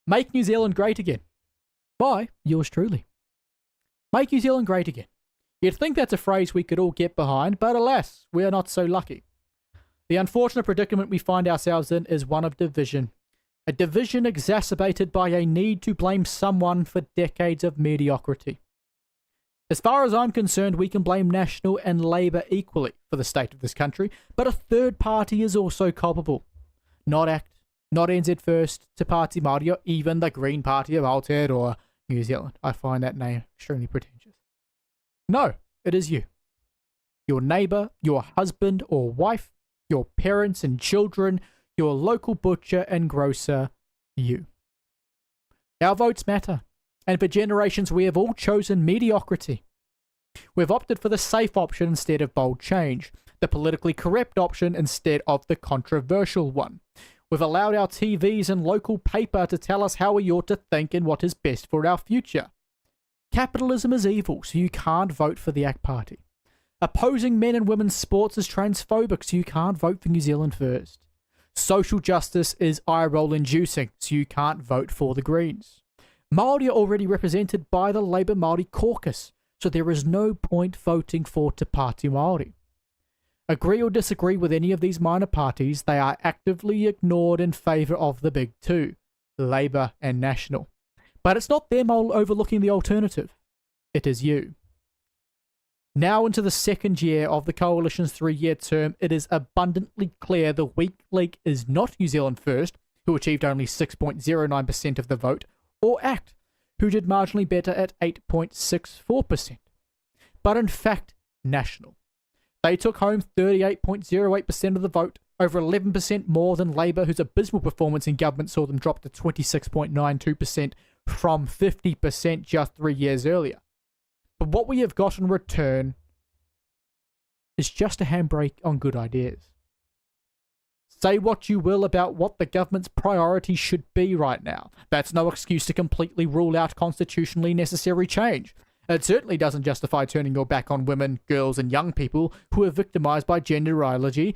Make New Zealand great again. By yours truly. Make New Zealand great again. You'd think that's a phrase we could all get behind, but alas, we are not so lucky. The unfortunate predicament we find ourselves in is one of division. A division exacerbated by a need to blame someone for decades of mediocrity. As far as I'm concerned, we can blame National and Labour equally for the state of this country, but a third party is also culpable. Not ACT, not NZ First, Te Pāti Māori, or even the Green Party of Aotearoa, New Zealand. I find that name extremely pretentious. No, it is you. Your neighbour, your husband or wife, your parents and children, your local butcher and grocer, you. Our votes matter, and for generations we have all chosen mediocrity. We've opted for the safe option instead of bold change, the politically correct option instead of the controversial one. We've allowed our TVs and local paper to tell us how we ought to think and what is best for our future. Capitalism is evil, so you can't vote for the ACT Party. Opposing men and women's sports is transphobic, so you can't vote for New Zealand First. Social justice is eye-roll inducing, so you can't vote for the Greens. Māori are already represented by the Labour Māori caucus, so there is no point voting for Te Pāti Māori. Agree or disagree with any of these minor parties, they are actively ignored in favour of the big two, Labour and National. But it's not them overlooking the alternative. It is you. Now into the second year of the Coalition's 3-year term, it is abundantly clear the weak link is not New Zealand First, who achieved only 6.09% of the vote, or ACT, who did marginally better at 8.64%, but in fact National. They took home 38.08% of the vote, over 11% more than Labour, whose abysmal performance in government saw them drop to 26.92% from 50% just 3 years earlier. But what we have got in return is just a handbrake on good ideas. Say what you will about what the government's priorities should be right now. That's no excuse to completely rule out constitutionally necessary change. It certainly doesn't justify turning your back on women, girls, and young people who are victimised by gender ideology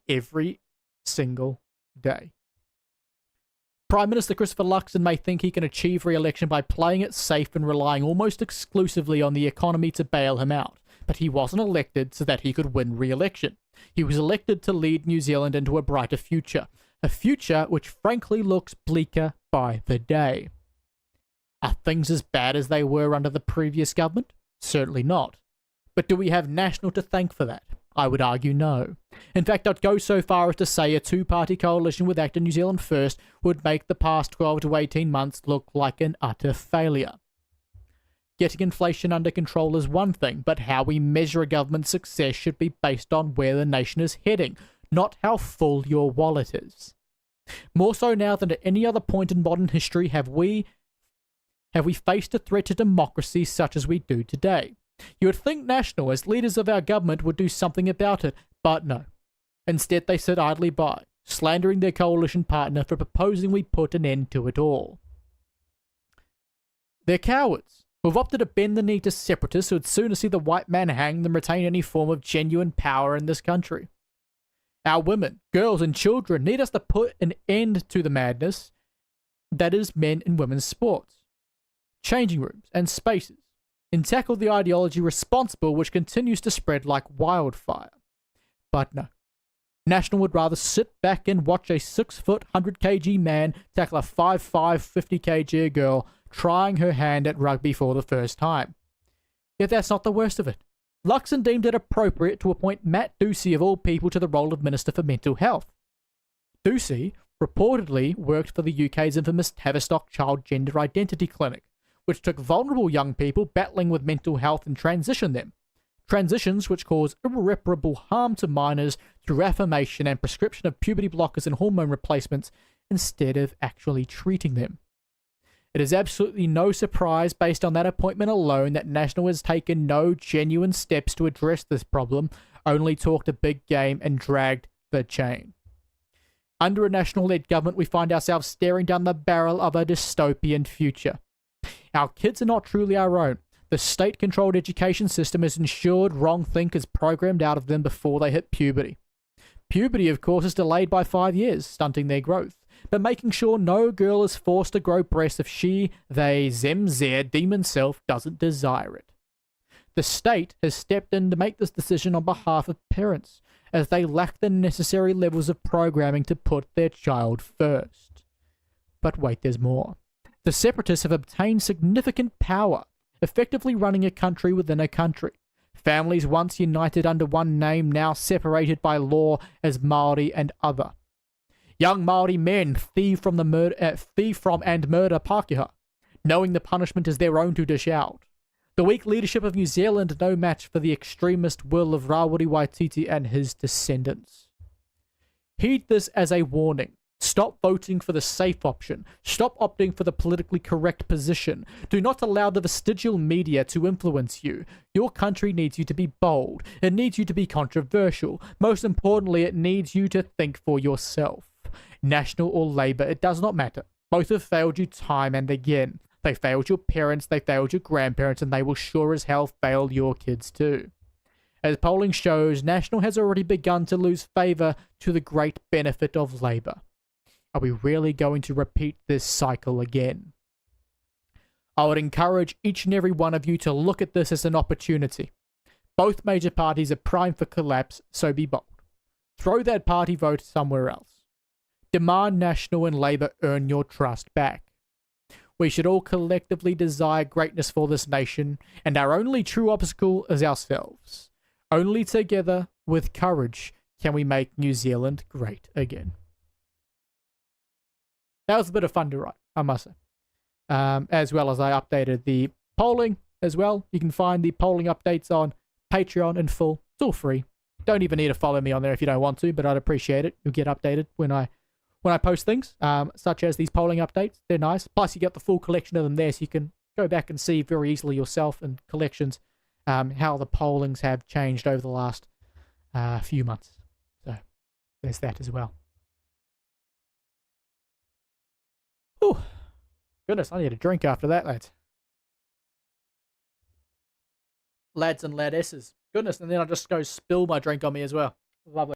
every single day. Prime Minister Christopher Luxon may think he can achieve re-election by playing it safe and relying almost exclusively on the economy to bail him out, but he wasn't elected so that he could win re-election. He was elected to lead New Zealand into a brighter future, a future which frankly looks bleaker by the day. Are things as bad as they were under the previous government? Certainly not. But do we have National to thank for that? I would argue no. In fact, I'd go so far as to say a two-party coalition with ACT and New Zealand First would make the past 12 to 18 months look like an utter failure. Getting inflation under control is one thing, but how we measure a government's success should be based on where the nation is heading, not how full your wallet is. More so now than at any other point in modern history have we faced a threat to democracy such as we do today. You would think National, as leaders of our government, would do something about it, but no. Instead, they sit idly by, slandering their coalition partner for proposing we put an end to it all. They're cowards, who've opted to bend the knee to separatists who would sooner see the white man hang than retain any form of genuine power in this country. Our women, girls, and children need us to put an end to the madness that is men and women's sports, changing rooms, and spaces, and tackle the ideology responsible which continues to spread like wildfire. But no. National would rather sit back and watch a 6-foot, 100kg man tackle a 5'5", 50kg girl trying her hand at rugby for the first time. Yet that's not the worst of it. Luxon deemed it appropriate to appoint Matt Ducey of all people to the role of Minister for Mental Health. Ducey reportedly worked for the UK's infamous Tavistock Child Gender Identity Clinic, which took vulnerable young people battling with mental health and transitioned them. Transitions which cause irreparable harm to minors through affirmation and prescription of puberty blockers and hormone replacements instead of actually treating them. It is absolutely no surprise based on that appointment alone that National has taken no genuine steps to address this problem, only talked a big game and dragged the chain. Under a National-led government, we find ourselves staring down the barrel of a dystopian future. Our kids are not truly our own. The state-controlled education system has ensured wrong thinkers programmed out of them before they hit puberty. Puberty, of course, is delayed by 5 years, stunting their growth. but making sure no girl is forced to grow breasts if she, they, them, their demon self doesn't desire it. The state has stepped in to make this decision on behalf of parents, as they lack the necessary levels of programming to put their child first. But wait, there's more. The separatists have obtained significant power, effectively running a country within a country. Families once united under one name, now separated by law as Māori and other. Young Māori men thieve from and murder Pākehā, knowing the punishment is their own to dish out. The weak leadership of New Zealand no match for the extremist will of Rawiri Waititi and his descendants. Heed this as a warning. Stop voting for the safe option. Stop opting for the politically correct position. Do not allow the vestigial media to influence you. Your country needs you to be bold. It needs you to be controversial. Most importantly, it needs you to think for yourself. National or Labour, it does not matter. Both have failed you time and again. They failed your parents, they failed your grandparents, and they will sure as hell fail your kids too. As polling shows, National has already begun to lose favour to the great benefit of Labour. Are we really going to repeat this cycle again? I would encourage each and every one of you to look at this as an opportunity. Both major parties are primed for collapse, so be bold. Throw that party vote somewhere else. Demand National and Labour earn your trust back. We should all collectively desire greatness for this nation, and our only true obstacle is ourselves. Only together, with courage, can we make New Zealand great again. That was a bit of fun to write, I must say. As well as I updated the polling as well. You can find the polling updates on Patreon in full. It's all free. Don't even need to follow me on there if you don't want to, but I'd appreciate it. You'll get updated when I post things, such as these polling updates. They're nice. Plus, you get the full collection of them there, so you can go back and see very easily yourself in collections how the pollings have changed over the last few months. So, there's that as well. Oh, goodness, I need a drink after that, lads. Lads and ladesses. Goodness, and then I'll just go spill my drink on me as well. Lovely.